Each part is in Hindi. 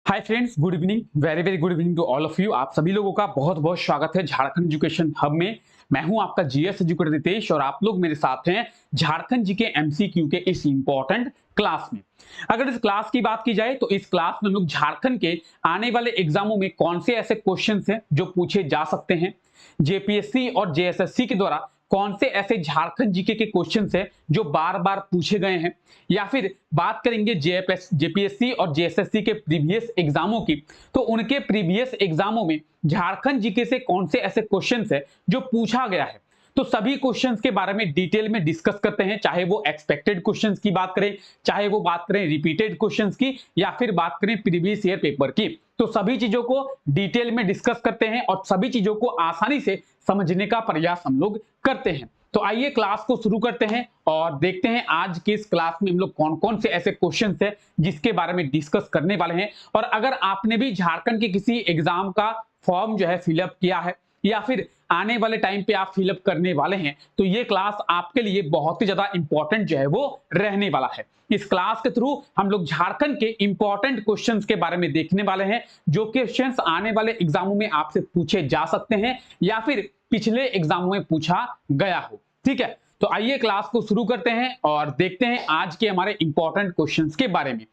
Hi friends, good evening, very very good evening to all of you. आप सभी लोगों का बहुत बहुत स्वागत है झारखंड एजुकेशन हब में। मैं हूं आपका जीएस एजुकेटर रितेश और आप लोग मेरे साथ हैं झारखंड जीके एमसीक्यू के इस इंपॉर्टेंट क्लास में। अगर इस क्लास की बात की जाए तो इस क्लास में हम लोग झारखंड के आने वाले एग्जामों में कौन से ऐसे क्वेश्चन हैं जो पूछे जा सकते हैं, जेपीएससी और जेएसएससी के द्वारा कौन से ऐसे झारखंड जीके के क्वेश्चंस हैं जो बार बार पूछे गए हैं, या फिर बात करेंगे जेपीएससी और जेएसएससी के प्रीवियस एग्जामों की, तो उनके प्रीवियस एग्जामों में झारखंड जीके से कौन से ऐसे क्वेश्चंस है जो पूछा गया है। तो सभी क्वेश्चंस के बारे में डिटेल में डिस्कस करते हैं, चाहे वो एक्सपेक्टेड क्वेश्चंस की बात करें, चाहे वो बात करें रिपीटेड क्वेश्चंस की, या फिर बात करें प्रीवियस ईयर पेपर की। तो सभी चीजों को डिटेल में डिस्कस करते हैं और सभी चीजों को आसानी से समझने का प्रयास हम लोग करते हैं। तो आइए क्लास को शुरू करते हैं और देखते हैं आज के इस क्लास में हम लोग कौन कौन से ऐसे क्वेश्चन है जिसके बारे में डिस्कस करने वाले हैं। और अगर आपने भी झारखंड के किसी एग्जाम का फॉर्म जो है फिलअप किया है या फिर आने वाले टाइम पे आप फिलअप करने वाले हैं, तो ये क्लास आपके लिए बहुत ही ज्यादा इंपॉर्टेंट जो है वो रहने वाला है। इस क्लास के थ्रू हम लोग झारखंड के इंपॉर्टेंट क्वेश्चंस के बारे में देखने वाले हैं, जो क्वेश्चंस आने वाले एग्जामों में आपसे पूछे जा सकते हैं या फिर पिछले एग्जामों में पूछा गया हो। ठीक है, तो आइए क्लास को शुरू करते हैं और देखते हैं आज के हमारे इंपॉर्टेंट क्वेश्चंस के बारे में।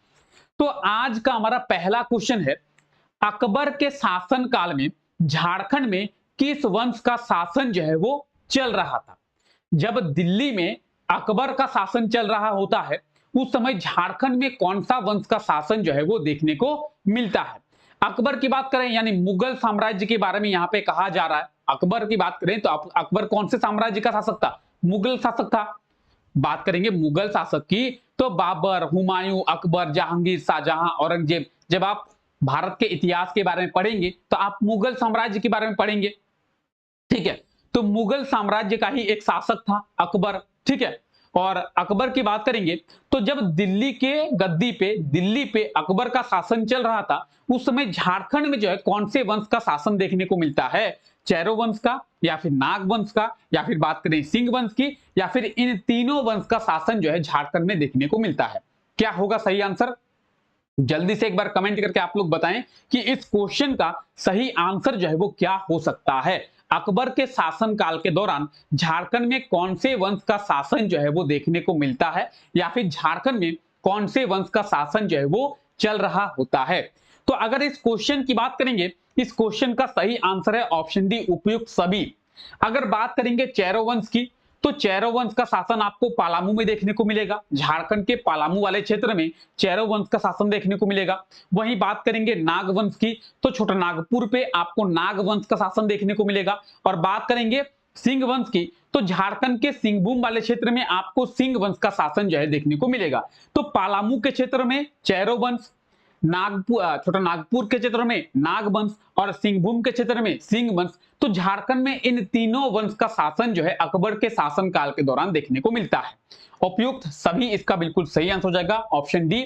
तो आज का हमारा पहला क्वेश्चन है, अकबर के शासन काल में झारखंड में किस वंश का शासन जो है वो चल रहा था। जब दिल्ली में अकबर का शासन चल रहा होता है, उस समय झारखंड में कौन सा वंश का शासन जो है वो देखने को मिलता है। अकबर की बात करें यानी मुगल साम्राज्य के बारे में यहां पे कहा जा रहा है। अकबर की बात करें तो अकबर कौन से साम्राज्य का शासक था? मुगल शासक था। बात करेंगे मुगल शासक की तो बाबर, हुमायूं, अकबर, जहांगीर, शाहजहां, औरंगजेब। जब आप भारत के इतिहास के बारे में पढ़ेंगे तो आप मुगल साम्राज्य के बारे में पढ़ेंगे। ठीक है, तो मुगल साम्राज्य का ही एक शासक था अकबर। ठीक है, और अकबर की बात करेंगे तो जब दिल्ली पे अकबर का शासन चल रहा था, उस समय झारखंड में जो है कौन से वंश का शासन देखने को मिलता है? चैरो वंश का, या फिर नाग वंश का, या फिर बात करें सिंह वंश की, या फिर इन तीनों वंश का शासन जो है झारखंड में देखने को मिलता है। क्या होगा सही आंसर? जल्दी से एक बार कमेंट करके आप लोग बताएं कि इस क्वेश्चन का सही आंसर जो है वो क्या हो सकता है। अकबर के शासन काल के दौरान झारखंड में कौन से वंश का शासन जो है वो देखने को मिलता है, या फिर झारखंड में कौन से वंश का शासन जो है वो चल रहा होता है। तो अगर इस क्वेश्चन की बात करेंगे, इस क्वेश्चन का सही आंसर है ऑप्शन डी, उपयुक्त सभी। अगर बात करेंगे चैरो वंश की, तो चैरो वंश का शासन आपको पलामू में देखने को मिलेगा। झारखंड के पलामू वाले क्षेत्र में चैरो वंश का शासन देखने को मिलेगा। वहीं बात करेंगे नाग वंश की, तो छोटानागपुर पे आपको नाग वंश का शासन देखने को मिलेगा। और बात करेंगे सिंह वंश की, तो झारखंड के सिंहभूम वाले क्षेत्र में आपको सिंह वंश का शासन जो है देखने को मिलेगा। तो पलामू के क्षेत्र में चैरो वंश, छोटा नागपुर के क्षेत्र में नाग वंश और सिंहभूम के क्षेत्र में सिंह वंश। तो झारखंड में इन तीनों वंश का शासन जो है अकबर के शासन काल के दौरान देखने को मिलता है। उपयुक्त सभी इसका बिल्कुल सही आंसर हो जाएगा, ऑप्शन डी।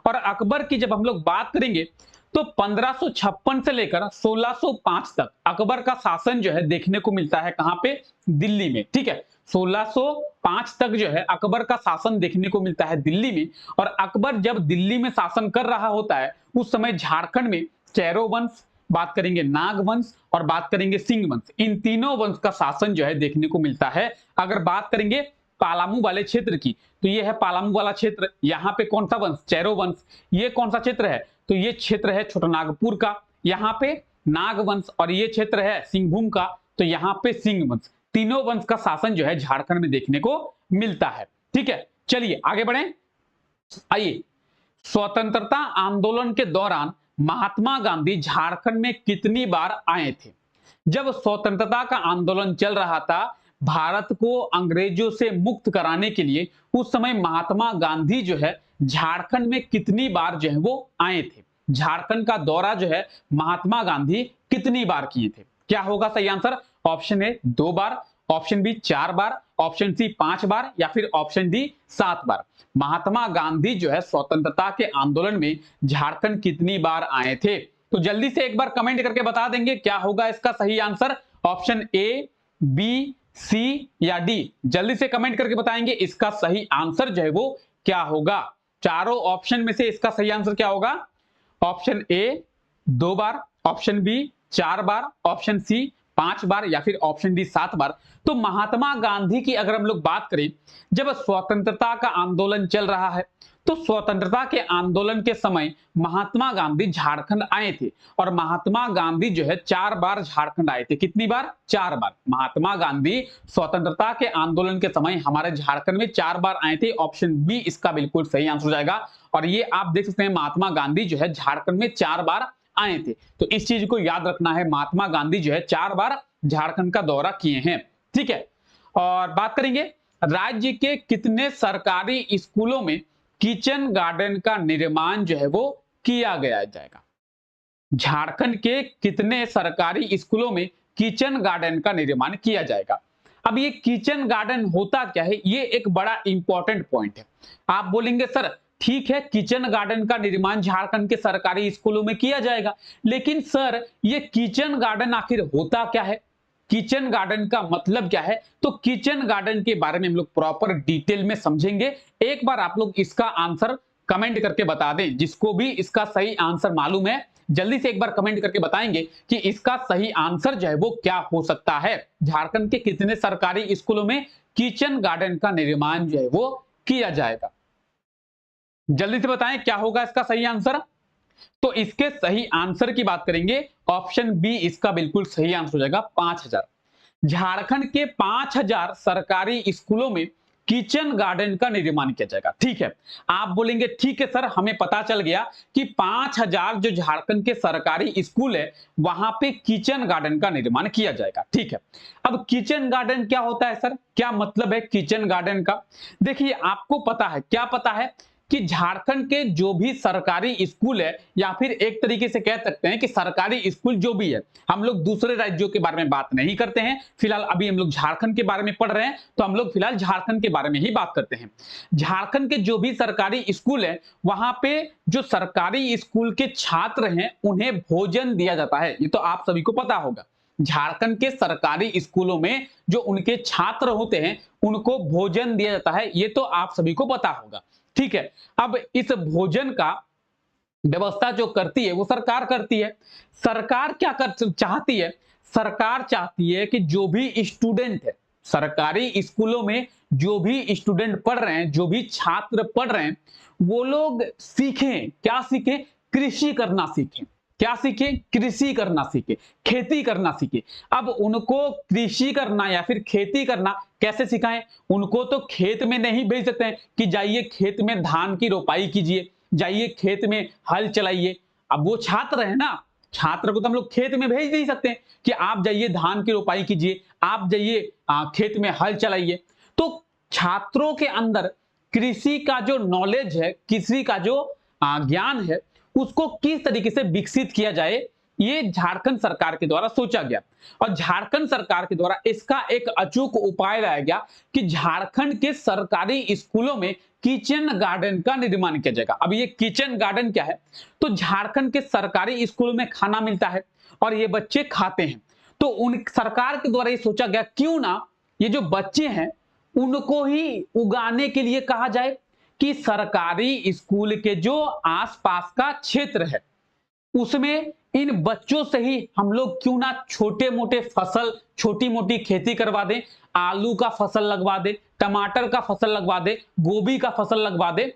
और अकबर की जब हम लोग बात करेंगे तो 1556 से लेकर 1605 तक अकबर का शासन जो है देखने को मिलता है। कहां पे? दिल्ली में। ठीक है, 1605 तक जो है अकबर का शासन देखने को मिलता है दिल्ली में। और अकबर जब दिल्ली में शासन कर रहा होता है, उस समय झारखंड में चैरो वंश, बात करेंगे नाग वंश और बात करेंगे सिंह वंश, इन तीनों वंश का शासन जो है देखने को मिलता है। अगर बात करेंगे पालामू वाले क्षेत्र की, तो ये है पालामू वाला क्षेत्र। यहाँ पे कौन सा वंश? चैरो वंश। ये कौन सा क्षेत्र है? तो ये क्षेत्र है छोटानागपुर का। यहाँ पे नाग वंश और ये क्षेत्र है सिंहभूम का, तो यहाँ पे सिंह वंश। तीनों वंश का शासन जो है झारखंड में देखने को मिलता है। ठीक है, चलिए आगे बढ़े। आइए, स्वतंत्रता आंदोलन के दौरान महात्मा गांधी झारखंड में कितनी बार आए थे? जब स्वतंत्रता का आंदोलन चल रहा था, भारत को अंग्रेजों से मुक्त कराने के लिए, उस समय महात्मा गांधी जो है झारखंड में कितनी बार जो है वो आए थे? झारखंड का दौरा जो है महात्मा गांधी कितनी बार किए थे? क्या होगा सही आंसर? ऑप्शन ए 2 बार, ऑप्शन बी 4 बार, ऑप्शन सी 5 बार, या फिर ऑप्शन डी 7 बार। महात्मा गांधी जो है स्वतंत्रता के आंदोलन में झारखंड कितनी बार आए थे? तो जल्दी से एक बार कमेंट करके बता देंगे क्या होगा इसका सही आंसर। ऑप्शन ए, बी, सी या डी, जल्दी से कमेंट करके बताएंगे इसका सही आंसर जो है वो क्या होगा। चारों ऑप्शन में से इसका सही आंसर क्या होगा? ऑप्शन ए 2 बार, ऑप्शन बी 4 बार, ऑप्शन सी 5 बार या फिर ऑप्शन डी 7 बार। तो महात्मा गांधी की अगर हम लोग बात करें, जब स्वतंत्रता का आंदोलन चल रहा है, तो स्वतंत्रता के आंदोलन के समय महात्मा गांधी झारखंड आए थे और महात्मा गांधी जो है 4 बार झारखंड आए थे। कितनी बार? 4 बार। महात्मा गांधी स्वतंत्रता के आंदोलन के समय हमारे झारखंड में 4 बार आए थे। ऑप्शन बी इसका बिल्कुल सही आंसर हो जाएगा। और ये आप देख सकते हैं महात्मा गांधी जो है झारखंड में 4 बार आए थे। तो इस चीज को याद रखना है, महात्मा गांधी जो है 4 बार झारखंड का दौरा किए हैं। ठीक है, और बात करेंगे राज्य के कितने सरकारी स्कूलों में किचन गार्डन का निर्माण जो है वो किया गया जाएगा। झारखंड के कितने सरकारी स्कूलों में किचन गार्डन का निर्माण किया जाएगा। अब ये किचन गार्डन होता क्या है, ये एक बड़ा इंपॉर्टेंट पॉइंट है। आप बोलेंगे सर ठीक है, किचन गार्डन का निर्माण झारखंड के सरकारी स्कूलों में किया जाएगा, लेकिन सर ये किचन गार्डन आखिर होता क्या है, किचन गार्डन का मतलब क्या है? तो किचन गार्डन के बारे में हम लोग प्रॉपर डिटेल में समझेंगे। एक बार आप लोग इसका आंसर कमेंट करके बता दें। जिसको भी इसका सही आंसर मालूम है जल्दी से एक बार कमेंट करके बताएंगे कि इसका सही आंसर जो है वो क्या हो सकता है। झारखंड के कितने सरकारी स्कूलों में किचन गार्डन का निर्माण जो है वो किया जाएगा। जल्दी से बताएं क्या होगा इसका सही आंसर। तो इसके सही आंसर की बात करेंगे, ऑप्शन बी इसका बिल्कुल सही आंसर हो जाएगा 5000। झारखंड के 5000 सरकारी स्कूलों में किचन गार्डन का निर्माण किया जाएगा। ठीक है, आप बोलेंगे ठीक है सर हमें पता चल गया कि 5000 जो झारखंड के सरकारी स्कूल है वहां पे किचन गार्डन का निर्माण किया जाएगा। ठीक है, अब किचन गार्डन क्या होता है सर, क्या मतलब है किचन गार्डन का? देखिए आपको पता है, क्या पता है कि झारखंड के जो भी सरकारी स्कूल है या फिर एक तरीके से कह सकते हैं कि सरकारी स्कूल जो भी है, हम लोग दूसरे राज्यों के बारे में बात नहीं करते हैं। फिलहाल अभी हम लोग झारखंड के बारे में पढ़ रहे हैं तो हम लोग फिलहाल झारखंड के बारे में ही बात करते हैं। झारखंड के जो भी सरकारी स्कूल है वहां पे जो सरकारी स्कूल के छात्र हैं उन्हें भोजन दिया जाता है। ये तो आप सभी को पता होगा। झारखंड के सरकारी स्कूलों में जो उनके छात्र होते हैं उनको भोजन दिया जाता है, ये तो आप सभी को पता होगा। ठीक है, अब इस भोजन का व्यवस्था जो करती है वो सरकार करती है। सरकार क्या कर चाहती है, सरकार चाहती है कि जो भी स्टूडेंट है सरकारी स्कूलों में, जो भी स्टूडेंट पढ़ रहे हैं, जो भी छात्र पढ़ रहे हैं, वो लोग सीखें, क्या सीखें? कृषि करना सीखें। क्या सीखे? कृषि करना सीखे, खेती करना सीखे। अब उनको कृषि करना या फिर खेती करना कैसे सिखाएं? उनको तो खेत में नहीं भेज सकते हैं कि जाइए खेत में धान की रोपाई कीजिए, जाइए खेत में हल चलाइए। अब वो छात्र है ना, छात्र को तो हम लोग खेत में भेज नहीं सकते कि आप जाइए धान की रोपाई कीजिए, आप जाइए खेत में हल चलाइए। तो छात्रों के अंदर कृषि का जो नॉलेज है, कृषि का जो ज्ञान है, उसको किस तरीके से विकसित किया जाए, ये झारखंड सरकार के द्वारा सोचा गया। और झारखंड सरकार के द्वारा इसका एक अचूक उपाय लाया गया कि झारखंड के सरकारी स्कूलों में किचन गार्डन का निर्माण किया जाएगा। अब ये किचन गार्डन क्या है? तो झारखंड के सरकारी स्कूलों में खाना मिलता है और ये बच्चे खाते हैं। तो उन सरकार के द्वारा ये सोचा गया क्यों ना ये जो बच्चे हैं उनको ही उगाने के लिए कहा जाए कि सरकारी स्कूल के जो आसपास का क्षेत्र है उसमें इन बच्चों से ही हम लोग क्यों ना छोटे मोटे फसल, छोटी मोटी खेती करवा दें। आलू का फसल लगवा दे, टमाटर का फसल लगवा दे, गोभी का फसल लगवा दे,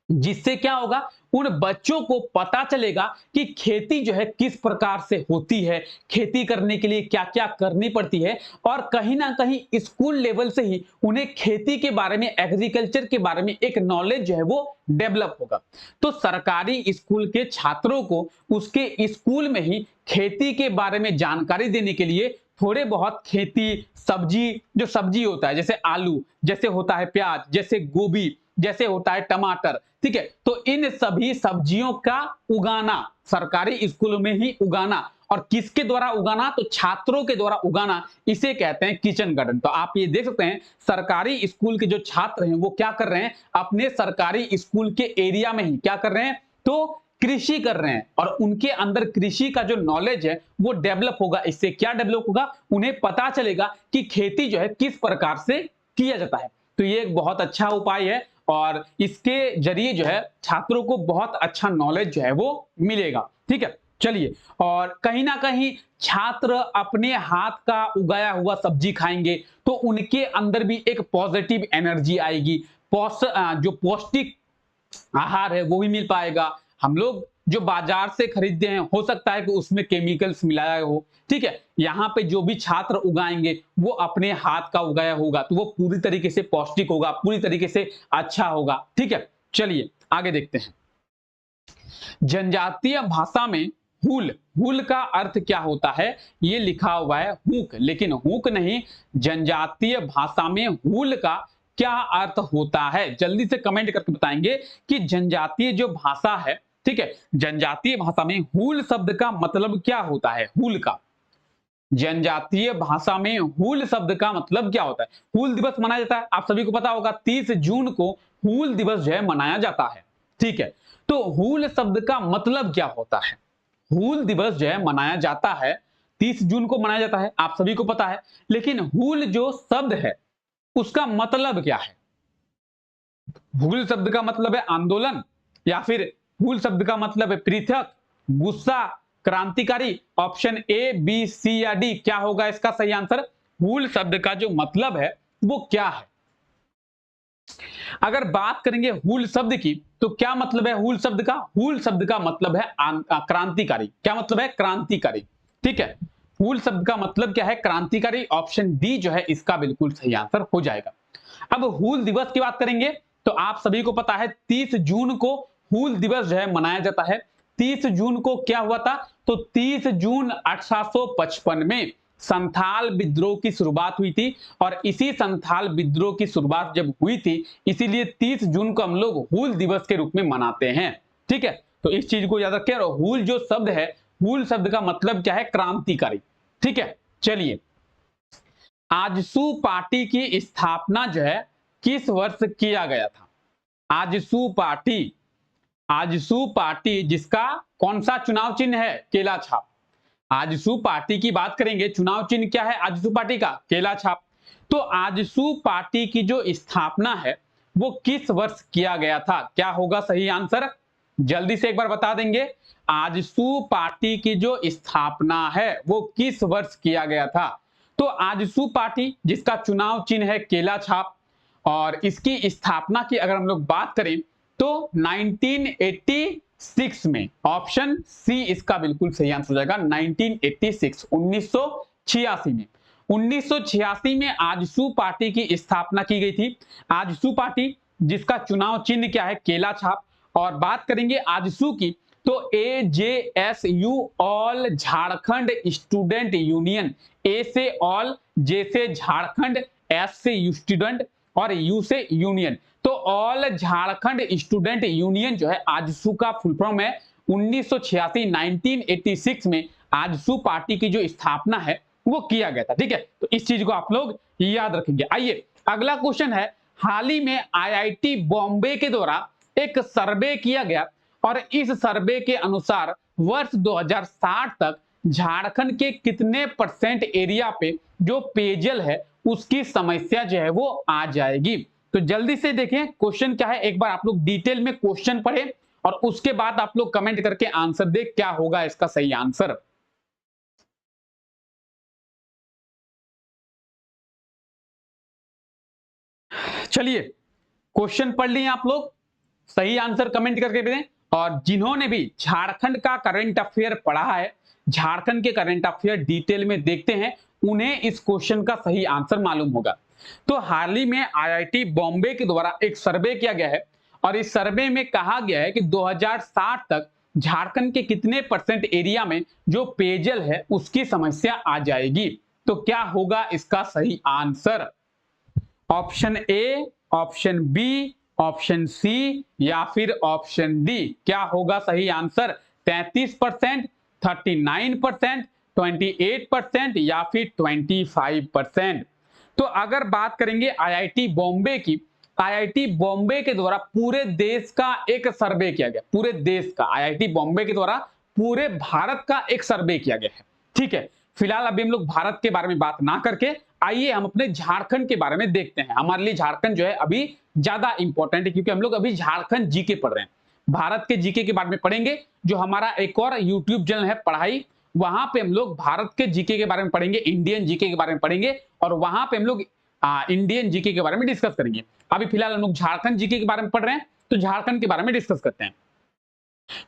जिससे क्या होगा, उन बच्चों को पता चलेगा कि खेती जो है किस प्रकार से होती है, खेती करने के लिए क्या क्या करनी पड़ती है। और कहीं ना कहीं स्कूल लेवल से ही उन्हें खेती के बारे में, एग्रीकल्चर के बारे में एक नॉलेज जो है वो डेवलप होगा। तो सरकारी स्कूल के छात्रों को उसके स्कूल में ही खेती के बारे में जानकारी देने के लिए थोड़े बहुत खेती, सब्जी, जो सब्जी होता है जैसे आलू, जैसे होता है प्याज, जैसे गोभी, जैसे होता है टमाटर, ठीक है, तो इन सभी सब्जियों का उगाना सरकारी स्कूलों में ही उगाना, और किसके द्वारा उगाना? तो छात्रों के द्वारा उगाना, इसे कहते हैं किचन गार्डन। तो आप ये देख सकते हैं सरकारी स्कूल के जो छात्र हैं वो क्या कर रहे हैं, अपने सरकारी स्कूल के एरिया में ही क्या कर रहे हैं, तो कृषि कर रहे हैं, और उनके अंदर कृषि का जो नॉलेज है वो डेवलप होगा। इससे क्या डेवलप होगा, उन्हें पता चलेगा कि खेती जो है किस प्रकार से किया जाता है। तो ये एक बहुत अच्छा उपाय है और इसके जरिए जो है छात्रों को बहुत अच्छा नॉलेज जो है वो मिलेगा। ठीक है, चलिए, और कहीं ना कहीं छात्र अपने हाथ का उगाया हुआ सब्जी खाएंगे तो उनके अंदर भी एक पॉजिटिव एनर्जी आएगी, जो पौष्टिक आहार है वो भी मिल पाएगा। हम लोग जो बाजार से खरीदते हैं हो सकता है कि उसमें केमिकल्स मिलाया हो। ठीक है, यहाँ पे जो भी छात्र उगाएंगे वो अपने हाथ का उगाया होगा तो वो पूरी तरीके से पौष्टिक होगा, पूरी तरीके से अच्छा होगा। ठीक है, चलिए आगे देखते हैं। जनजातीय भाषा में हुल, हुल का अर्थ क्या होता है? ये लिखा हुआ है हुक, लेकिन हुक नहीं, जनजातीय भाषा में हुल का क्या अर्थ होता है? जल्दी से कमेंट करके बताएंगे कि जनजातीय जो भाषा है, ठीक है, जनजातीय भाषा में हुल शब्द का मतलब क्या होता है? हुल का, जनजातीय भाषा में हुल शब्द का मतलब क्या होता है? हुल दिवस मनाया जाता है, आप सभी को पता होगा 30 जून को हुल दिवस जो है मनाया जाता है। ठीक है, तो हुल शब्द का मतलब क्या होता है? हुल दिवस जो है मनाया जाता है, 30 जून को मनाया जाता है, आप सभी को पता है, लेकिन हुल जो शब्द है उसका मतलब क्या है? हुल शब्द का मतलब है आंदोलन, या फिर हुल शब्द का मतलब है पृथक, गुस्सा, क्रांतिकारी? ऑप्शन ए, बी, सी या डी, क्या होगा इसका सही आंसर? हुल शब्द का जो मतलब है वो क्या है? अगर बात करेंगे हुल शब्द की तो क्या मतलब है हुल शब्द का? हुल शब्द का मतलब है क्रांतिकारी। क्या मतलब है? क्रांतिकारी। ठीक है, हुल शब्द का मतलब क्या है? क्रांतिकारी। ऑप्शन डी जो है इसका बिल्कुल सही आंसर हो जाएगा। अब हुल दिवस की बात करेंगे तो आप सभी को पता है 30 जून को हुल दिवस जो है मनाया जाता है। 30 जून को क्या हुआ था? तो 30 जून 1855 में संथाल विद्रोह की शुरुआत हुई थी, और इसी संथाल विद्रोह की शुरुआत जब हुई थी इसीलिए 30 जून को हम लोग हुल दिवस के रूप में मनाते हैं। ठीक है, तो इस चीज को याद रखें। और हुल जो शब्द है, हुल शब्द का मतलब क्या है? क्रांतिकारी। ठीक है, चलिए, आजसू पार्टी की स्थापना जो है किस वर्ष किया गया था? आजसू पार्टी, आजसू पार्टी जिसका कौन सा चुनाव चिन्ह है? केला छाप। आजसू पार्टी की बात करेंगे, चुनाव चिन्ह क्या है आजसू पार्टी का? केला छाप। तो आजसू पार्टी की जो स्थापना है वो किस वर्ष किया गया था? क्या होगा सही आंसर? जल्दी से एक बार बता देंगे। आजसू पार्टी की जो स्थापना है वो किस वर्ष किया गया था? तो आजसू पार्टी जिसका चुनाव चिन्ह है केला छाप, और इसकी स्थापना की अगर हम लोग बात करें तो 1986 में। ऑप्शन सी इसका बिल्कुल सही आंसर हो जाएगा। 1986, 1986 में, 1986 में आजसू पार्टी की स्थापना की गई थी। आजसू पार्टी जिसका चुनाव चिन्ह क्या है? केला छाप। और बात करेंगे आजसू की तो AJSU, all Jharkhand student union. A से ऑल, जे से झारखंड, एस से स्टूडेंट और यू से यूनियन। तो ऑल झारखंड स्टूडेंट यूनियन जो है आजसू का फुल फॉर्म है। 1986, 1986 में आजसू पार्टी की जो स्थापना है वो किया गया था। ठीक है, तो इस चीज को आप लोग याद रखेंगे। आइए अगला क्वेश्चन है, हाल ही में IIT बॉम्बे के द्वारा एक सर्वे किया गया और इस सर्वे के अनुसार वर्ष 2060 तक झारखंड के कितने % एरिया पे जो पेयजल है उसकी समस्या जो है वो आ जाएगी? तो जल्दी से देखें क्वेश्चन क्या है, एक बार आप लोग डिटेल में क्वेश्चन पढ़ें और उसके बाद आप लोग कमेंट करके आंसर दे क्या होगा इसका सही आंसर। चलिए क्वेश्चन पढ़ लिए आप लोग, सही आंसर कमेंट करके दें। और जिन्होंने भी झारखंड का करंट अफेयर पढ़ा है, झारखंड के करंट अफेयर डिटेल में देखते हैं, उन्हें इस क्वेश्चन का सही आंसर मालूम होगा। तो हाल ही में IIT बॉम्बे के द्वारा एक सर्वे किया गया है और इस सर्वे में कहा गया है कि 2060 तक झारखंड के कितने % एरिया में जो पेयजल है उसकी समस्या आ जाएगी। तो क्या होगा इसका सही answer? Option A, option B, option C या फिर ऑप्शन डी, क्या होगा सही आंसर? 33%, 39%, 28% या फिर 25%? तो अगर बात करेंगे IIT बॉम्बे की, IIT बॉम्बे के द्वारा पूरे देश का एक सर्वे किया गया, पूरे देश का, IIT बॉम्बे के द्वारा पूरे भारत का एक सर्वे किया गया है। ठीक है, फिलहाल अभी हम लोग भारत के बारे में बात ना करके आइए हम अपने झारखंड के बारे में देखते हैं। हमारे लिए झारखंड जो है अभी ज्यादा इंपॉर्टेंट है, क्योंकि हम लोग अभी झारखंड जीके पढ़ रहे हैं। भारत के जीके के बारे में पढ़ेंगे, जो हमारा एक और यूट्यूब चैनल है पढ़ाई, वहां पे हम लोग भारत के जीके के बारे में पढ़ेंगे, इंडियन जीके के बारे में पढ़ेंगे, और वहां पे हम लोग इंडियन जीके के बारे में डिस्कस करेंगे। अभी फिलहाल हम लोग झारखंड जीके के बारे में पढ़ रहे हैं, तो झारखंड के बारे में डिस्कस करते हैं।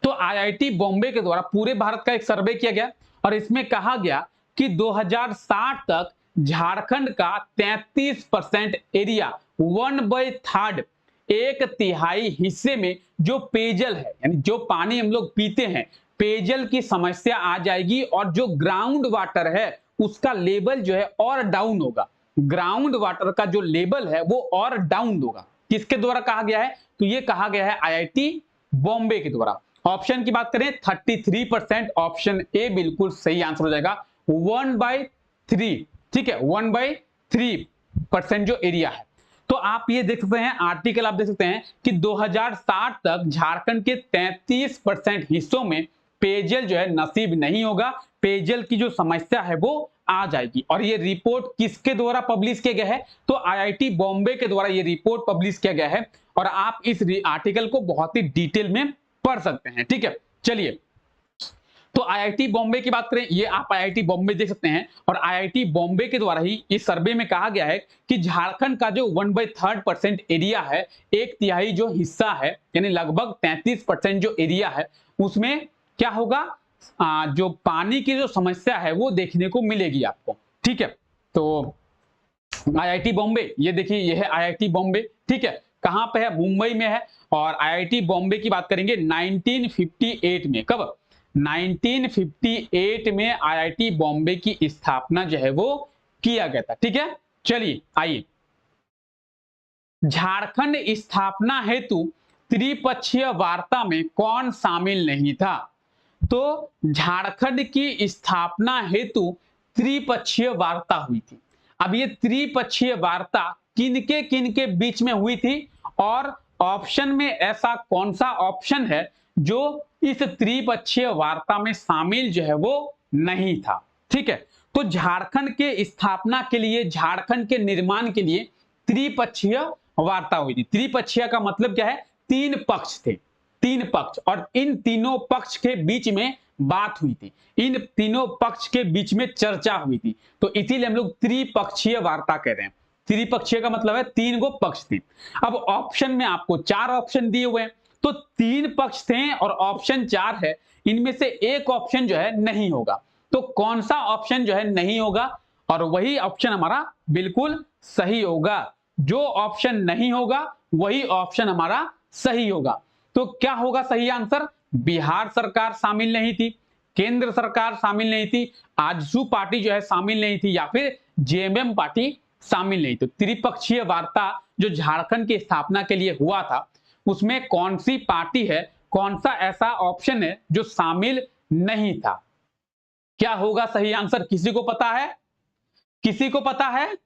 तो आईआईटी बॉम्बे के द्वारा पूरे भारत का एक सर्वे किया गया और इसमें कहा गया कि 2060 तक झारखंड का 33% एरिया, 1/3, एक तिहाई हिस्से में जो पेयजल है, यानी जो पानी हम लोग पीते हैं, पेयजल की समस्या आ जाएगी और जो ग्राउंड वाटर है उसका लेवल जो है और डाउन होगा। ग्राउंड वाटर का जो लेवल है वो और डाउन होगा। किसके द्वारा कहा गया है? तो ये कहा गया है आईआईटी बॉम्बे के द्वारा। ऑप्शन की बात करें 33%, ऑप्शन ए बिल्कुल सही आंसर हो जाएगा। 1/3, ठीक है, 1/3% जो एरिया है। तो आप ये देख सकते हैं, आर्टिकल आप देख सकते हैं कि 2060 तक झारखंड के 33% हिस्सों में पेयजल जो है नसीब नहीं होगा, पेयजल की जो समस्या है वो आ जाएगी। और ये रिपोर्ट किसके द्वारा पब्लिश किया गया है? तो आईआईटी बॉम्बे के द्वारा ये रिपोर्ट पब्लिश किया गया है और आप इस आर्टिकल को बहुत ही डिटेल में पढ़ सकते हैं। ठीक है, चलिए, तो आईआईटी बॉम्बे की बात करें, ये आप आईआईटी बॉम्बे देख सकते हैं और आईआईटी बॉम्बे के द्वारा ही इस सर्वे में कहा गया है कि झारखंड का जो 1/3% एरिया है, एक तिहाई जो हिस्सा है, यानी लगभग 33% जो एरिया है, उसमें क्या होगा, जो पानी की जो समस्या है वो देखने को मिलेगी आपको। ठीक है, तो आईआईटी बॉम्बे, ये देखिए, ये है आईआईटी बॉम्बे। ठीक है, कहां पे है? मुंबई में है। और आईआईटी बॉम्बे की बात करेंगे 1958 में, कब? 1958 में आईआईटी बॉम्बे की स्थापना जो है वो किया गया था। ठीक है, चलिए आइए, झारखंड स्थापना हेतु त्रिपक्षीय वार्ता में कौन शामिल नहीं था? तो झारखंड की स्थापना हेतु त्रिपक्षीय वार्ता हुई थी। अब ये त्रिपक्षीय वार्ता किनके बीच में हुई थी और ऑप्शन में ऐसा कौन सा ऑप्शन है जो इस त्रिपक्षीय वार्ता में शामिल जो है वो नहीं था? ठीक है, तो झारखंड के स्थापना के लिए, झारखंड के निर्माण के लिए त्रिपक्षीय वार्ता हुई थी। त्रिपक्षीय का मतलब क्या है? 3 पक्ष थे, 3 पक्ष, और इन तीनों पक्ष के बीच में बात हुई थी, इन तीनों पक्ष के बीच में चर्चा हुई थी, तो इसीलिए हम लोग त्रिपक्षीय वार्ता कह रहे हैं। त्रिपक्षीय का मतलब है 3 गो पक्ष थे। अब ऑप्शन में आपको 4 ऑप्शन दिए हुए हैं, तो 3 पक्ष थे और ऑप्शन 4 है, इनमें से एक ऑप्शन जो है नहीं होगा। तो कौन सा ऑप्शन जो है नहीं होगा? और वही ऑप्शन हमारा बिल्कुल सही होगा। जो ऑप्शन नहीं होगा वही ऑप्शन हमारा सही होगा। तो क्या होगा सही आंसर? बिहार सरकार शामिल नहीं थी, केंद्र सरकार शामिल नहीं थी, आजसू पार्टी जो है शामिल नहीं थी, या फिर जेएमएम पार्टी शामिल नहीं थी। त्रिपक्षीय वार्ता जो झारखंड की स्थापना के लिए हुआ था, उसमें कौन सी पार्टी है, कौन सा ऐसा ऑप्शन है जो शामिल नहीं था? क्या होगा सही आंसर? किसी को पता है? किसी को पता है?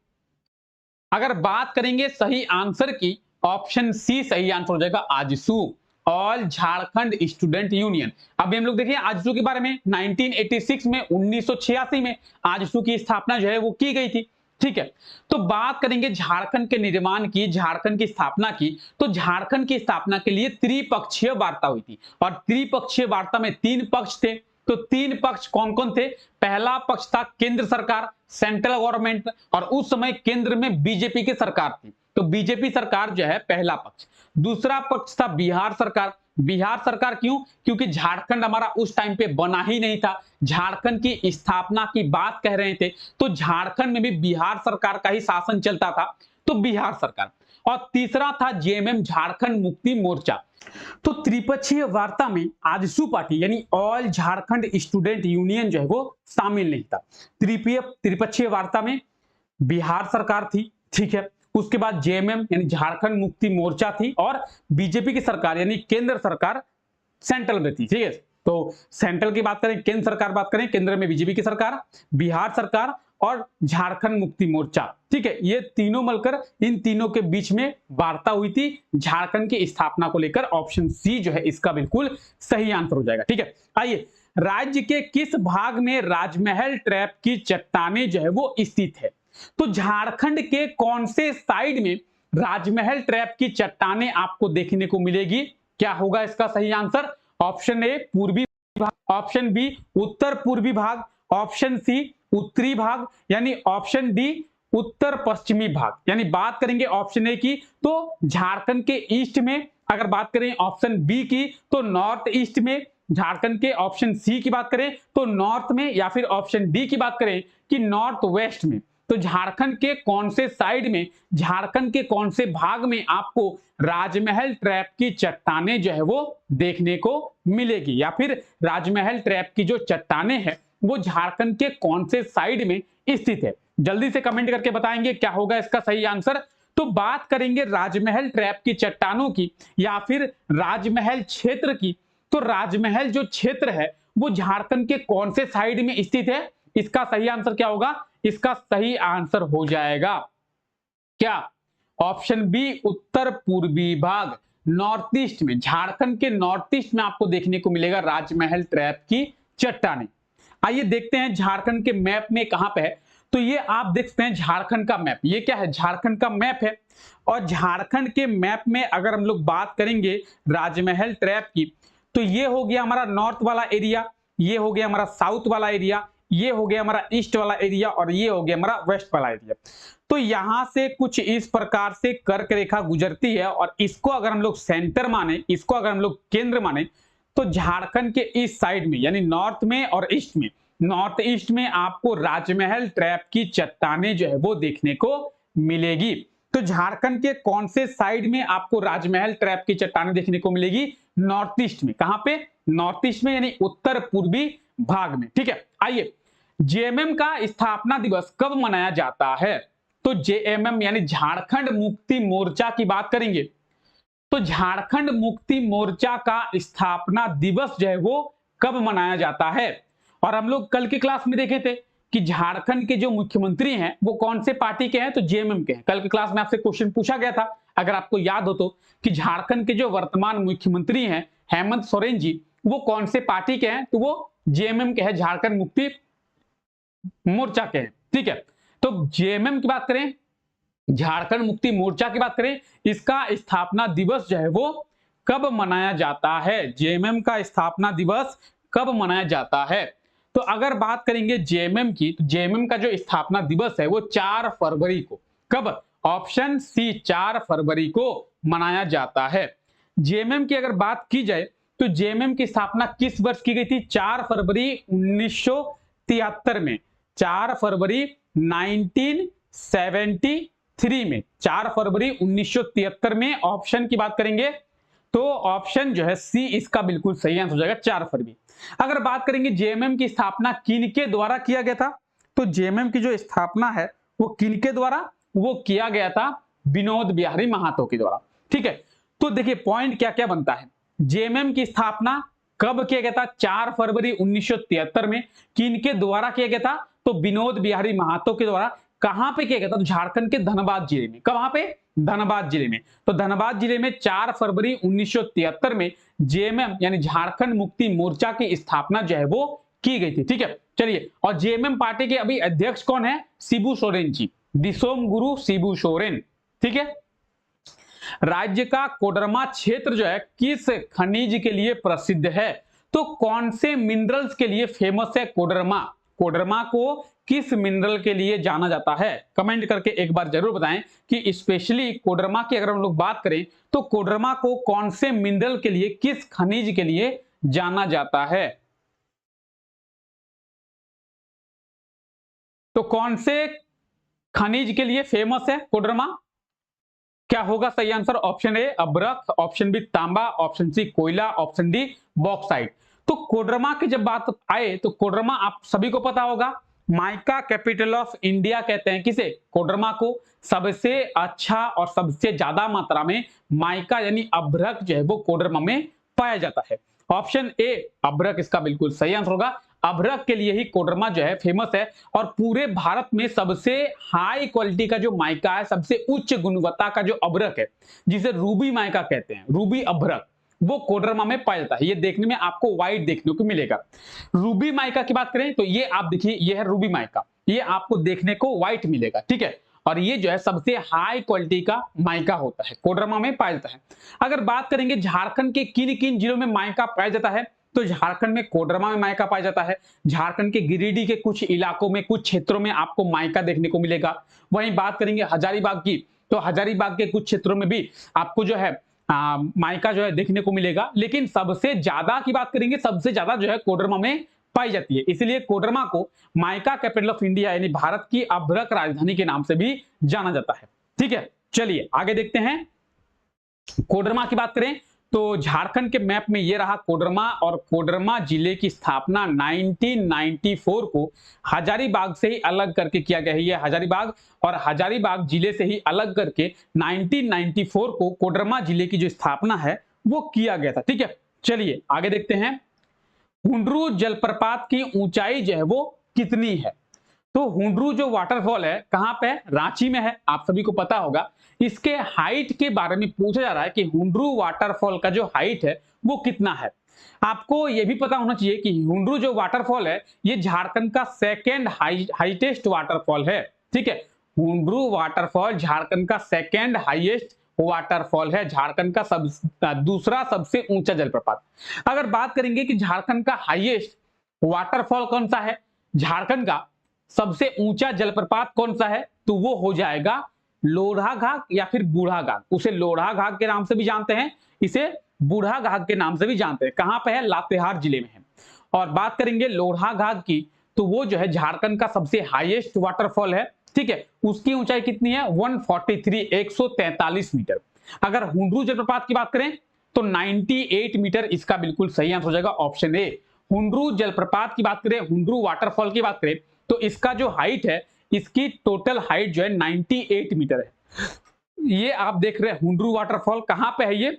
अगर बात करेंगे सही आंसर की, ऑप्शन सी सही आंसर हो जाएगा, AJSU, all Jharkhand student union. अभी हम लोग देखिए आजसू के बारे में, 1986 में, 1986 में आजसू की स्थापना जो है वो की गई थी। ठीक है, तो बात करेंगे झारखंड के निर्माण की, झारखंड की स्थापना की, तो झारखंड की स्थापना के लिए त्रिपक्षीय वार्ता हुई थी और त्रिपक्षीय वार्ता में 3 पक्ष थे। तो 3 पक्ष कौन कौन थे? पहला पक्ष था केंद्र सरकार, सेंट्रल गवर्नमेंट, और उस समय केंद्र में बीजेपी की सरकार थी, तो बीजेपी सरकार जो है पहला पक्ष। दूसरा पक्ष था बिहार सरकार। बिहार सरकार क्यों? क्योंकि झारखंड हमारा उस टाइम पे बना ही नहीं था, झारखंड की स्थापना की बात कह रहे थे, तो झारखंड में भी बिहार सरकार का ही शासन चलता था, तो बिहार सरकार। और तीसरा था जेएमएम, झारखंड मुक्ति मोर्चा। तो त्रिपक्षीय वार्ता में आजसू पार्टी यानी ऑल झारखंड स्टूडेंट यूनियन जो है वो शामिल नहीं था। त्रिपक्षीय वार्ता में बिहार सरकार थी, ठीक है, उसके बाद जेएमएम यानी झारखंड मुक्ति मोर्चा थी, और बीजेपी की सरकार यानी केंद्र सरकार सेंट्रल में थी। ठीक है, तो सेंट्रल की बात करें, केंद्र सरकार बात करें, केंद्र में बीजेपी की सरकार, बिहार सरकार और झारखंड मुक्ति मोर्चा। ठीक है, ये तीनों मिलकर इन तीनों के बीच में वार्ता हुई थी झारखंड की स्थापना को लेकर। ऑप्शन सी जो है इसका बिल्कुल सही आंसर हो जाएगा। ठीक है, आइए राज्य के किस भाग में राजमहल ट्रैप की चट्टानें जो है वो स्थित है? तो झारखंड के कौन से साइड में राजमहल ट्रैप की चट्टानें आपको देखने को मिलेगी? क्या होगा इसका सही आंसर? ऑप्शन ए पूर्वी भाग, ऑप्शन बी उत्तर पूर्वी भाग, ऑप्शन सी उत्तरी भाग, यानी ऑप्शन डी उत्तर पश्चिमी भाग। यानी बात करेंगे ऑप्शन ए की तो झारखंड के ईस्ट में, अगर बात करें ऑप्शन बी की तो नॉर्थ ईस्ट में, झारखंड के ऑप्शन सी की बात करें तो नॉर्थ में, या फिर ऑप्शन डी की बात करें कि नॉर्थ वेस्ट में। तो झारखंड के कौन से साइड में, झारखंड के कौन से भाग में आपको राजमहल ट्रैप की चट्टानें जो है वो देखने को मिलेगी, या फिर राजमहल ट्रैप की जो चट्टानें हैं वो झारखंड के कौन से साइड में स्थित है? जल्दी से कमेंट करके बताएंगे क्या होगा इसका सही आंसर। तो बात करेंगे राजमहल ट्रैप की चट्टानों की या फिर राजमहल क्षेत्र की, तो राजमहल जो क्षेत्र है वो झारखंड के कौन से साइड में स्थित है? इसका सही आंसर क्या होगा? इसका सही आंसर हो जाएगा क्या? ऑप्शन बी उत्तर पूर्वी भाग, नॉर्थ ईस्ट में। झारखंड के नॉर्थ ईस्ट में आपको देखने को मिलेगा राजमहल ट्रैप की चट्टानें। आइए देखते हैं झारखंड के मैप में कहां पे है। तो ये आप देख सकते हैं झारखंड का मैप, ये क्या है? झारखंड का मैप है। और झारखंड के मैप में अगर हम लोग बात करेंगे राजमहल ट्रैप की, तो ये हो गया हमारा नॉर्थ वाला एरिया, ये हो गया हमारा साउथ वाला एरिया, ये हो गया हमारा ईस्ट वाला एरिया, और ये हो गया हमारा वेस्ट वाला एरिया। तो यहां से कुछ इस प्रकार से कर्क रेखा गुजरती है, और इसको अगर हम लोग सेंटर माने, इसको अगर हम लोग केंद्र माने, तो झारखंड के ईस्ट साइड में यानी नॉर्थ में और ईस्ट में, नॉर्थ ईस्ट में आपको राजमहल ट्रैप की चट्टानें जो है वो देखने को मिलेगी। तो झारखंड के कौन से साइड में आपको राजमहल ट्रैप की चट्टानें देखने को मिलेगी? नॉर्थ ईस्ट में। कहां पे? नॉर्थ ईस्ट में, यानी उत्तर पूर्वी भाग में। ठीक है, आइए जेएमएम का स्थापना दिवस कब मनाया जाता है? तो जेएमएम यानी झारखंड मुक्ति मोर्चा की बात करेंगे तो झारखंड मुक्ति मोर्चा का स्थापना दिवस जो है वो कब मनाया जाता है? और हम लोग कल की क्लास में देखे थे कि झारखंड के जो मुख्यमंत्री हैं वो कौन से पार्टी के हैं? तो जेएमएम के हैं। कल की क्लास में आपसे क्वेश्चन पूछा गया था, अगर आपको याद हो तो, कि झारखंड के जो वर्तमान मुख्यमंत्री हैं हेमंत सोरेन जी, वो कौन से पार्टी के हैं? तो वो जेएमएम के हैं, झारखंड मुक्ति मोर्चा के हैं। ठीक है, तो जेएमएम की बात करें, झारखंड मुक्ति मोर्चा की बात करें, इसका स्थापना दिवस जो है वो कब मनाया जाता है? जेएमएम का स्थापना दिवस कब मनाया जाता है? तो अगर बात करेंगे जेएमएम की, तो जेएमएम का जो स्थापना दिवस है वो 4 फरवरी को, कब? ऑप्शन सी 4 फरवरी को मनाया जाता है। जेएमएम की अगर बात की जाए तो जेएमएम की स्थापना किस वर्ष की गई थी? 4 फरवरी 1973 में, 4 फरवरी 1973 में, 4 फरवरी 1973 में। ऑप्शन की बात करेंगे तो ऑप्शन जो है सी इसका बिल्कुल सही आंसर हो जाएगा, 4 फरवरी। अगर बात करेंगे जेएमएम की स्थापना किनके द्वारा किया गया था, तो जेएमएम की जो स्थापना है वो किनके द्वारा? वो किया गया था विनोद बिहारी महातो के द्वारा। ठीक है, तो देखिए पॉइंट क्या क्या बनता है। जेएमएम की स्थापना कब किया गया था? 4 फरवरी 1973 में। किनके द्वारा किया गया था? तो विनोद बिहारी महातो के द्वारा। कहां पे किया गया था? तो झारखंड के धनबाद जिले में। कहां पे? धनबाद जिले में। तो धनबाद जिले में 4 फरवरी 1973 में जेएमएम यानी झारखंड मुक्ति मोर्चा की स्थापना जो है वो की गई थी। ठीक है, चलिए, और जेएमएम पार्टी के अभी अध्यक्ष कौन है? शिबू सोरेन जी, दिसोम गुरु शिबू सोरेन। ठीक है, राज्य का कोडरमा क्षेत्र जो है किस खनिज के लिए प्रसिद्ध है? तो कौन से मिनरल्स के लिए फेमस है कोडरमा? कोडरमा को किस मिनरल के लिए जाना जाता है? कमेंट करके एक बार जरूर बताएं कि स्पेशली कोडरमा की अगर हम लोग बात करें तो कोडरमा को कौन से मिनरल के लिए, किस खनिज के लिए जाना जाता है? तो कौन से खनिज के लिए फेमस है कोडरमा? क्या होगा सही आंसर? ऑप्शन ए अब्रक, ऑप्शन बी तांबा, ऑप्शन सी कोयला, ऑप्शन डी बॉक्साइट। तो कोडरमा की जब बात आए तो कोडरमा आप सभी को पता होगा, माइका कैपिटल ऑफ इंडिया कहते हैं किसे? कोडरमा को। सबसे अच्छा और सबसे ज्यादा मात्रा में माइका यानी अभ्रक जो है वो कोडरमा में पाया जाता है। ऑप्शन ए अभ्रक इसका बिल्कुल सही आंसर होगा। अभ्रक के लिए ही कोडरमा जो है फेमस है, और पूरे भारत में सबसे हाई क्वालिटी का जो माइका है, सबसे उच्च गुणवत्ता का जो अभ्रक है, जिसे रूबी माइका कहते हैं, रूबी अभ्रक, वो कोडरमा में पाया जाता है। ये देखने में आपको व्हाइट देखने को मिलेगा। रूबी माइका की बात करें तो ये आप देखिए, ये है रूबी माइका, ये आपको देखने को व्हाइट मिलेगा, ठीक है। और ये जो है सबसे हाई क्वालिटी का माइका होता है, कोडरमा में पाया जाता है। अगर बात करेंगे झारखंड के किन किन जिलों में माइका पाया जाता है, तो झारखंड में कोडरमा में माइका पाया जाता है। झारखंड के गिरिडीह के कुछ इलाकों में, कुछ क्षेत्रों में आपको माइका देखने को मिलेगा। वहीं बात करेंगे हजारीबाग की, तो हजारीबाग के कुछ क्षेत्रों में भी आपको जो है माइका जो है देखने को मिलेगा। लेकिन सबसे ज्यादा की बात करेंगे, सबसे ज्यादा जो है कोडरमा में पाई जाती है। इसलिए कोडरमा को माइका कैपिटल ऑफ इंडिया यानी भारत की अभ्रक राजधानी के नाम से भी जाना जाता है, ठीक है। चलिए आगे देखते हैं। कोडरमा की बात करें तो झारखंड के मैप में ये रहा कोडरमा, और कोडरमा जिले की स्थापना 1994 को हजारीबाग से ही अलग करके किया गया है। ये हजारीबाग और हजारीबाग जिले से ही अलग करके 1994 को कोडरमा जिले की जो स्थापना है वो किया गया था, ठीक है। चलिए आगे देखते हैं। हुंडरू जलप्रपात की ऊंचाई जो है वो कितनी है? तो हुंडरू जो वाटरफॉल है कहां पे है? रांची में है, आप सभी को पता होगा। इसके हाइट के बारे में पूछा जा रहा है कि हुंडरू वाटरफॉल का जो हाइट है वो कितना है। आपको यह भी पता होना चाहिए कि हुंडरू जो वाटरफॉल है ये झारखंड का सेकेंड हाईटेस्ट वाटरफॉल है, ठीक है। हुंडरू वाटरफॉल झारखंड का सेकेंड हाईएस्ट वाटरफॉल है, झारखंड का दूसरा सबसे ऊंचा जलप्रपात। अगर बात करेंगे कि झारखंड का हाईएस्ट वाटरफॉल कौन सा है, झारखंड का सबसे ऊंचा जलप्रपात कौन सा है, तो वो हो जाएगा लोढ़ा घाट या फिर बूढ़ा घाट। उसे लोढ़ा घाट के नाम से भी जानते हैं, इसे बूढ़ा घाट के नाम से भी जानते हैं। कहां पे है? लातेहार जिले में है। और बात करेंगे लोढ़ा घाट की, तो वो जो है झारखंड का सबसे हाईएस्ट वाटरफॉल है, ठीक है। उसकी ऊंचाई कितनी है? 143 मीटर। अगर हुंडरू जलप्रपात की बात करें तो 98 मीटर, इसका बिल्कुल सही आंसर हो जाएगा ऑप्शन ए। हुंडरू जलप्रपात की बात करें, हुंडरू वाटरफॉल की बात करें तो इसका जो हाइट है, इसकी टोटल हाइट जो है 98 मीटर है। ये आप देख रहे हैं हुंडरू वाटरफॉल कहां पे है? ये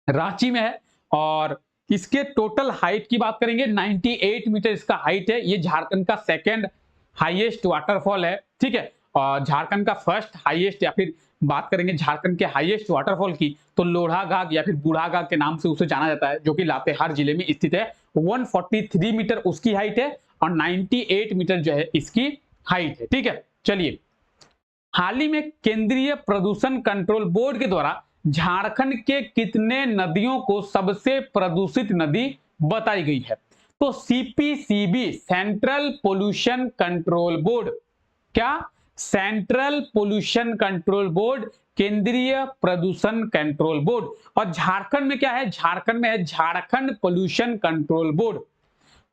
रांची में है। और इसके टोटल हाइट की बात करेंगे 98 मीटर इसका हाइट है। ये झारखंड का सेकेंड हाईएस्ट वाटरफॉल है, ठीक है। और झारखंड का फर्स्ट हाईएस्ट, या फिर बात करेंगे झारखंड के हाईएस्ट वाटरफॉल की, तो लोढ़ा घाट या फिर बूढ़ा घाट के नाम से उसे जाना जाता है, जो कि लातेहार जिले में स्थित है। 143 मीटर उसकी हाइट है और 98 मीटर जो है इसकी हाइट है, ठीक है। चलिए, हाल ही में केंद्रीय प्रदूषण कंट्रोल बोर्ड के द्वारा झारखंड के कितने नदियों को सबसे प्रदूषित नदी बताई गई है? तो CPCB, central pollution control board, क्या? सेंट्रल पोल्यूशन कंट्रोल बोर्ड, केंद्रीय प्रदूषण कंट्रोल बोर्ड। और झारखंड में क्या है? झारखंड में है झारखंड पोल्यूशन कंट्रोल बोर्ड।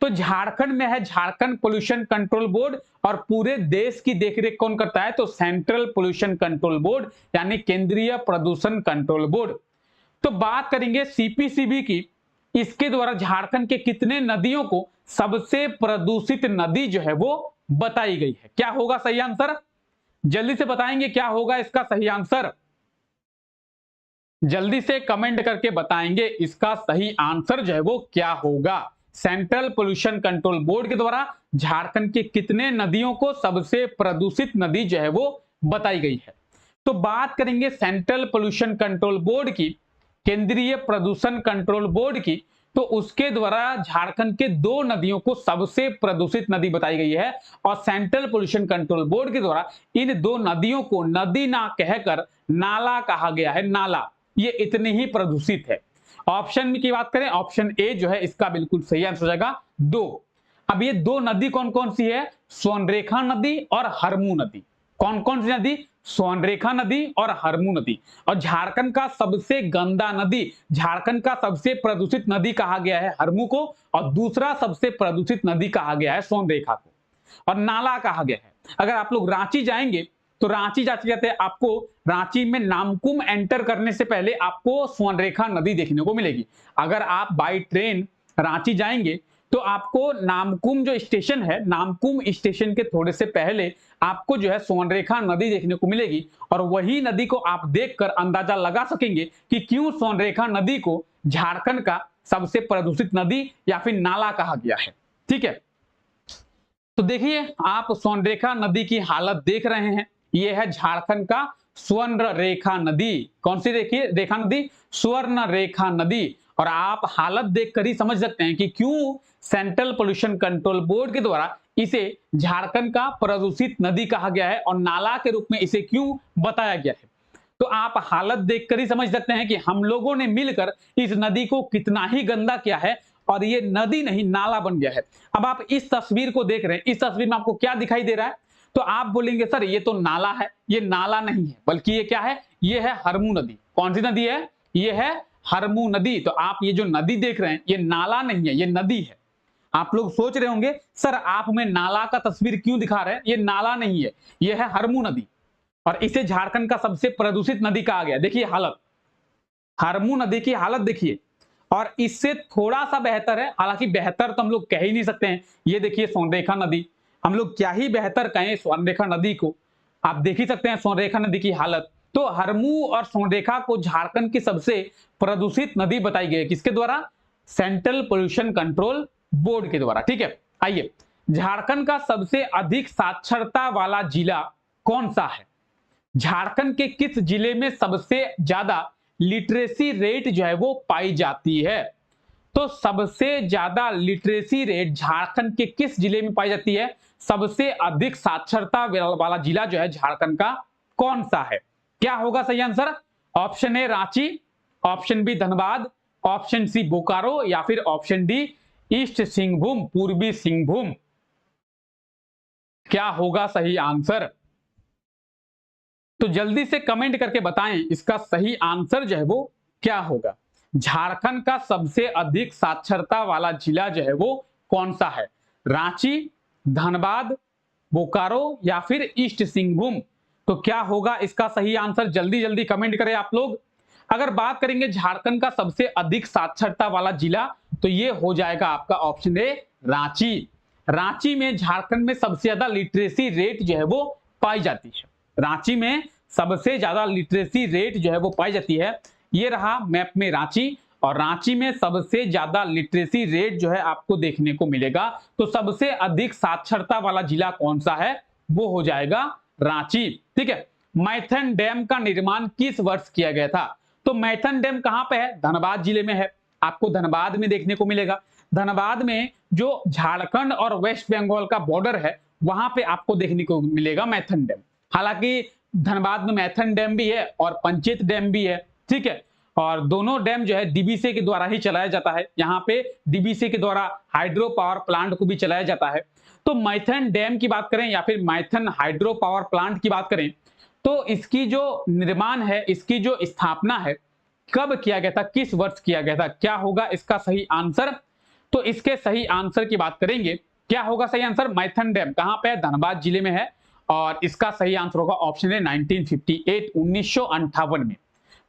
तो झारखंड में है झारखंड पोल्यूशन कंट्रोल बोर्ड, और पूरे देश की देखरेख कौन करता है? तो सेंट्रल पोल्यूशन कंट्रोल बोर्ड यानी केंद्रीय प्रदूषण कंट्रोल बोर्ड। तो बात करेंगे सीपीसीबी की, इसके द्वारा झारखंड के कितने नदियों को सबसे प्रदूषित नदी जो है वो बताई गई है? क्या होगा सही आंसर? जल्दी से बताएंगे क्या होगा इसका सही आंसर? जल्दी से कमेंट करके बताएंगे इसका सही आंसर जो है वो क्या होगा। सेंट्रल पोल्यूशन कंट्रोल बोर्ड के द्वारा झारखंड के कितने नदियों को सबसे प्रदूषित नदी जो है वो बताई गई है? तो बात करेंगे सेंट्रल पोल्यूशन कंट्रोल बोर्ड की, केंद्रीय प्रदूषण कंट्रोल बोर्ड की, तो उसके द्वारा झारखंड के 2 नदियों को सबसे प्रदूषित नदी बताई गई है। और सेंट्रल पोल्यूशन कंट्रोल बोर्ड के द्वारा इन 2 नदियों को नदी ना कहकर नाला कहा गया है, नाला। ये इतनी ही प्रदूषित है। ऑप्शन की बात करें, ऑप्शन ए जो है इसका बिल्कुल सही आंसर हो जाएगा 2। अब ये 2 नदी कौन कौन सी है? सोनरेखा नदी और हरमू नदी। कौन कौन सी नदी? सोनरेखा नदी और हरमू नदी। और झारखंड का सबसे गंदा नदी, झारखंड का सबसे प्रदूषित नदी कहा गया है हरमू को, और दूसरा सबसे प्रदूषित नदी कहा गया है सोनरेखा को, और नाला कहा गया है। अगर आप लोग रांची जाएंगे तो रांची जाते जाते आपको रांची में नामकुम एंटर करने से पहले आपको सोनरेखा नदी देखने को मिलेगी। अगर आप बाई ट्रेन रांची जाएंगे तो आपको नामकुम जो स्टेशन है, नामकुम स्टेशन के थोड़े से पहले आपको जो है सोनरेखा नदी देखने को मिलेगी। और वही नदी को आप देखकर अंदाजा लगा सकेंगे कि क्यों सोनरेखा नदी को झारखंड का सबसे प्रदूषित नदी या फिर नाला कहा गया है, ठीक है। तो देखिए, आप सोनरेखा नदी की हालत देख रहे हैं। यह है झारखंड का स्वर्ण रेखा नदी। कौन सी रेखा नदी? स्वर्ण रेखा नदी। और आप हालत देखकर ही समझ सकते हैं कि क्यों सेंट्रल पोल्यूशन कंट्रोल बोर्ड के द्वारा इसे झारखंड का प्रदूषित नदी कहा गया है और नाला के रूप में इसे क्यों बताया गया है। तो आप हालत देखकर ही समझ सकते हैं कि हम लोगों ने मिलकर इस नदी को कितना ही गंदा किया है और ये नदी नहीं नाला बन गया है। अब आप इस तस्वीर को देख रहे हैं, इस तस्वीर में आपको क्या दिखाई दे रहा है? तो आप बोलेंगे सर ये तो नाला है। ये नाला नहीं है, बल्कि ये क्या है? ये है हरमू नदी। कौन सी नदी है? ये है हरमू नदी। तो आप ये जो नदी देख रहे हैं ये नाला नहीं है, ये नदी है। आप लोग सोच रहे होंगे सर आप हमें नाला का तस्वीर क्यों दिखा रहे हैं? ये नाला नहीं है, ये है हरमू नदी और इसे झारखंड का सबसे प्रदूषित नदी कहा गया। देखिए हालत, हरमू नदी की हालत देखिए। और इससे थोड़ा सा बेहतर है, हालांकि बेहतर तो हम लोग कह ही नहीं सकते हैं। ये देखिए स्वर्णरेखा नदी, हम लोग क्या ही बेहतर कहें स्वर्णरेखा नदी को। आप देख ही सकते हैं स्वर्णरेखा नदी की हालत। तो हरमू और स्वर्णरेखा को झारखंड की सबसे प्रदूषित नदी बताई गई है। किसके द्वारा? सेंट्रल पोल्यूशन कंट्रोल बोर्ड के द्वारा। ठीक है, आइए, झारखंड का सबसे अधिक साक्षरता वाला जिला कौन सा है? झारखंड के किस जिले में सबसे ज्यादा लिटरेसी रेट जो है वो पाई जाती है? तो सबसे ज्यादा लिटरेसी रेट झारखंड के किस जिले में पाई जाती है? सबसे अधिक साक्षरता वाला जिला जो है झारखंड का कौन सा है? क्या होगा सही answer? Option A Ranchi, option B Dhanbad, option C Bokaro या फिर ऑप्शन डी ईस्ट सिंहभूम, पूर्वी सिंहभूम। क्या होगा सही आंसर? तो जल्दी से कमेंट करके बताएं इसका सही आंसर जो है वो क्या होगा। झारखंड का सबसे अधिक साक्षरता वाला जिला जो है वो कौन सा है? रांची, धनबाद, बोकारो या फिर ईस्ट सिंहभूम। तो क्या होगा इसका सही आंसर? जल्दी जल्दी कमेंट करें आप लोग। अगर बात करेंगे झारखंड का सबसे अधिक साक्षरता वाला जिला तो ये हो जाएगा आपका ऑप्शन ए रांची। रांची में झारखंड में सबसे ज्यादा लिटरेसी रेट जो है वो पाई जाती है। रांची में सबसे ज्यादा लिटरेसी रेट जो है वो पाई जाती है। ये रहा मैप में रांची और रांची में सबसे ज्यादा लिटरेसी रेट जो है आपको देखने को मिलेगा। तो सबसे अधिक साक्षरता वाला जिला कौन सा है? वो हो जाएगा रांची। ठीक है, मैथन डैम का निर्माण किस वर्ष किया गया था? तो मैथन डैम कहां पे है? धनबाद जिले में है। आपको धनबाद में देखने को मिलेगा। धनबाद में जो झारखंड और वेस्ट बंगाल का बॉर्डर है वहां पे आपको देखने को मिलेगा मैथन डैम। हालांकि धनबाद में मैथन डैम भी है और पंचेत डैम भी है। ठीक है, और दोनों डैम जो है डीबीसी के द्वारा ही चलाया जाता है। यहाँ पे डीबीसी के द्वारा हाइड्रो पावर प्लांट को भी चलाया जाता है। तो मैथन डैम की बात करें या फिर मैथन हाइड्रो पावर प्लांट की बात करें तो इसकी जो निर्माण है, इसकी जो स्थापना है, कब किया गया था, किस वर्ष किया गया था? क्या होगा इसका सही आंसर? तो इसके सही आंसर की बात करेंगे, क्या होगा सही आंसर? मैथन डैम कहां पे है? धनबाद जिले में है और इसका सही आंसर होगा ऑप्शन है 1958, 1958 में।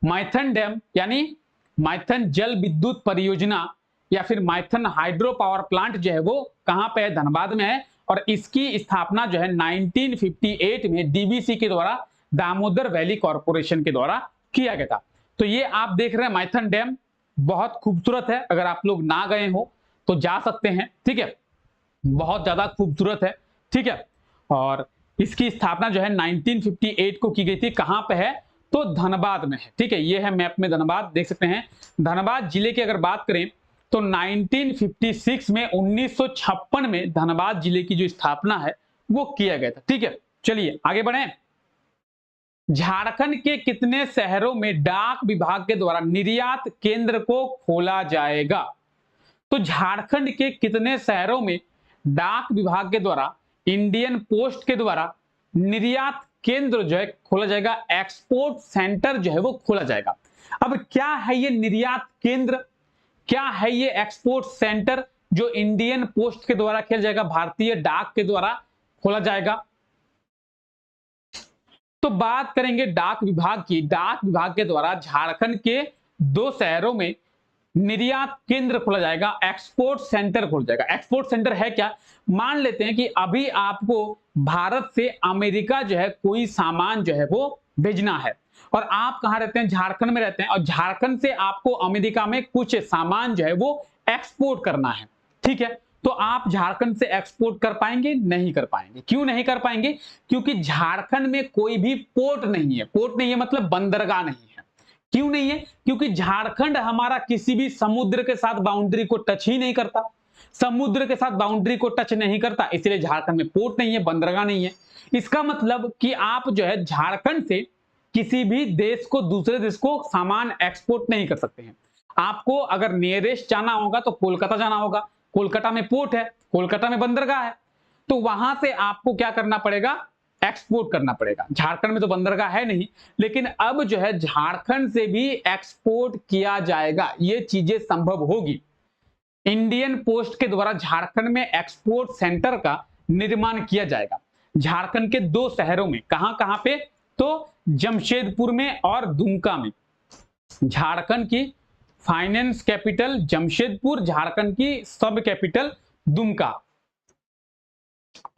मैथन डैम यानी मैथन जल विद्युत परियोजना या फिर मैथन हाइड्रो पावर प्लांट जो है वो कहां पे है? धनबाद में है और इसकी स्थापना जो है 1958 में डीबीसी के द्वारा, दामोदर वैली कॉर्पोरेशन के द्वारा किया गया था। तो ये आप देख रहे हैं मैथन डैम, बहुत खूबसूरत है। अगर आप लोग ना गए हो तो जा सकते हैं। ठीक है, बहुत ज्यादा खूबसूरत है। ठीक है, और इसकी स्थापना जो है 1958 को की गई थी। कहां पे है? तो धनबाद में है। ठीक है, ये है मैप में धनबाद, देख सकते हैं। धनबाद जिले की अगर बात करें तो 1956 में 1956 में धनबाद जिले की जो स्थापना है वो किया गया था। ठीक है, चलिए आगे बढ़े। झारखंड के कितने शहरों में डाक विभाग के द्वारा निर्यात केंद्र को खोला जाएगा? तो झारखंड के कितने शहरों में डाक विभाग के द्वारा, इंडियन पोस्ट के द्वारा निर्यात केंद्र जो है खोला जाएगा, एक्सपोर्ट सेंटर जो है वो खोला जाएगा। अब क्या है ये निर्यात केंद्र, क्या है ये एक्सपोर्ट सेंटर जो इंडियन पोस्ट के द्वारा खोला जाएगा, भारतीय डाक के द्वारा खोला जाएगा? तो बात करेंगे डाक विभाग की। डाक विभाग के द्वारा झारखंड के 2 शहरों में निर्यात केंद्र खोला जाएगा, एक्सपोर्ट सेंटर खोला जाएगा। एक्सपोर्ट सेंटर है क्या? मान लेते हैं कि अभी आपको भारत से अमेरिका जो है कोई सामान जो है वो भेजना है और आप कहां रहते हैं? झारखंड में रहते हैं और झारखंड से आपको अमेरिका में कुछ सामान जो है वो एक्सपोर्ट करना है। ठीक है, तो आप झारखंड से एक्सपोर्ट कर पाएंगे? नहीं कर पाएंगे। क्यों नहीं कर पाएंगे? क्योंकि झारखंड में कोई भी पोर्ट नहीं है। पोर्ट नहीं है मतलब बंदरगाह नहीं है। क्यों नहीं है? क्योंकि झारखंड हमारा किसी भी समुद्र के साथ बाउंड्री को टच ही नहीं करता। समुद्र के साथ बाउंड्री को टच नहीं करता, इसलिए झारखंड में पोर्ट नहीं है, बंदरगाह नहीं है। इसका मतलब कि आप जो है झारखंड से किसी भी देश को, दूसरे देश को सामान एक्सपोर्ट नहीं कर सकते हैं। आपको अगर नियरेस्ट जाना होगा तो कोलकाता जाना होगा। कोलकाता में पोर्ट है, कोलकाता में बंदरगाह है, तो वहां से आपको क्या करना पड़ेगा? एक्सपोर्ट करना पड़ेगा। झारखंड में तो बंदरगाह है नहीं, लेकिन अब जो है झारखंड से भी एक्सपोर्ट किया जाएगा, ये चीजें संभव होगी। इंडियन पोस्ट के द्वारा झारखंड में एक्सपोर्ट सेंटर का निर्माण किया जाएगा। झारखंड के 2 शहरों में, कहां कहां पे? तो जमशेदपुर में और दुमका में। झारखंड की फाइनेंस कैपिटल जमशेदपुर, झारखंड की सब कैपिटल दुमका।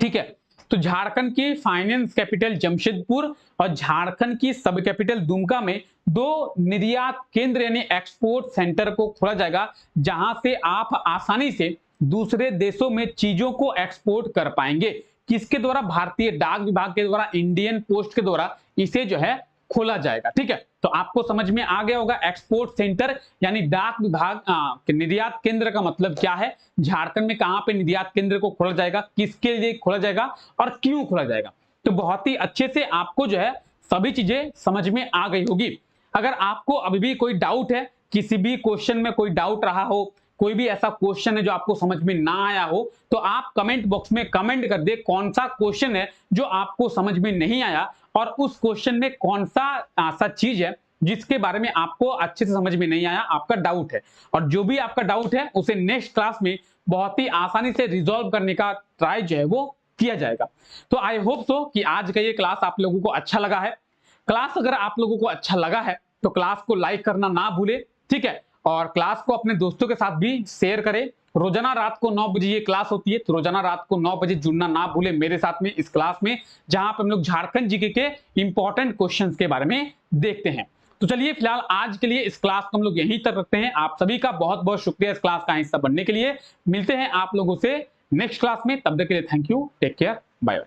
ठीक है, तो झारखंड की फाइनेंस कैपिटल जमशेदपुर और झारखंड की सब कैपिटल दुमका में 2 निर्यात केंद्र यानी एक्सपोर्ट सेंटर को खोला जाएगा, जहां से आप आसानी से दूसरे देशों में चीजों को एक्सपोर्ट कर पाएंगे। किसके द्वारा? भारतीय डाक विभाग के द्वारा, इंडियन पोस्ट के द्वारा इसे जो है खोला जाएगा। ठीक है, तो आपको समझ में आ गया होगा एक्सपोर्ट सेंटर यानी डाक विभाग निर्यात केंद्र का मतलब क्या है, झारखंड में कहां पे निर्यात केंद्र को खोला जाएगा, किसके लिए खोला जाएगा और क्यों खोला जाएगा। तो बहुत ही अच्छे से आपको जो है सभी चीजें समझ में आ गई होगी। अगर आपको अभी भी कोई डाउट है, किसी भी क्वेश्चन में कोई डाउट रहा हो, कोई भी ऐसा क्वेश्चन है जो आपको समझ में ना आया हो, तो आप कमेंट बॉक्स में कमेंट कर दे कौन सा क्वेश्चन है जो आपको समझ में नहीं आया और उस क्वेश्चन में कौन सा ऐसा चीज है जिसके बारे में आपको अच्छे से समझ में नहीं आया, आपका डाउट है। और जो भी आपका डाउट है उसे नेक्स्ट क्लास में बहुत ही आसानी से रिजॉल्व करने का ट्राई जो है वो किया जाएगा। तो आई होप सो कि आज का ये क्लास आप लोगों को अच्छा लगा है। क्लास अगर आप लोगों को अच्छा लगा है तो क्लास को लाइक करना ना भूले, ठीक है, और क्लास को अपने दोस्तों के साथ भी शेयर करें। रोजाना रात को 9 बजे ये क्लास होती है, तो रोजाना रात को 9 बजे जुड़ना ना भूले मेरे साथ में इस क्लास में, जहां पर हम लोग झारखंड जीके के इंपॉर्टेंट क्वेश्चंस के बारे में देखते हैं। तो चलिए फिलहाल आज के लिए इस क्लास को हम लोग यहीं तक रखते हैं। आप सभी का बहुत बहुत शुक्रिया इस क्लास का हिस्सा बनने के लिए। मिलते हैं आप लोगों से नेक्स्ट क्लास में, तब तक के लिए thank you, take care, bye bye.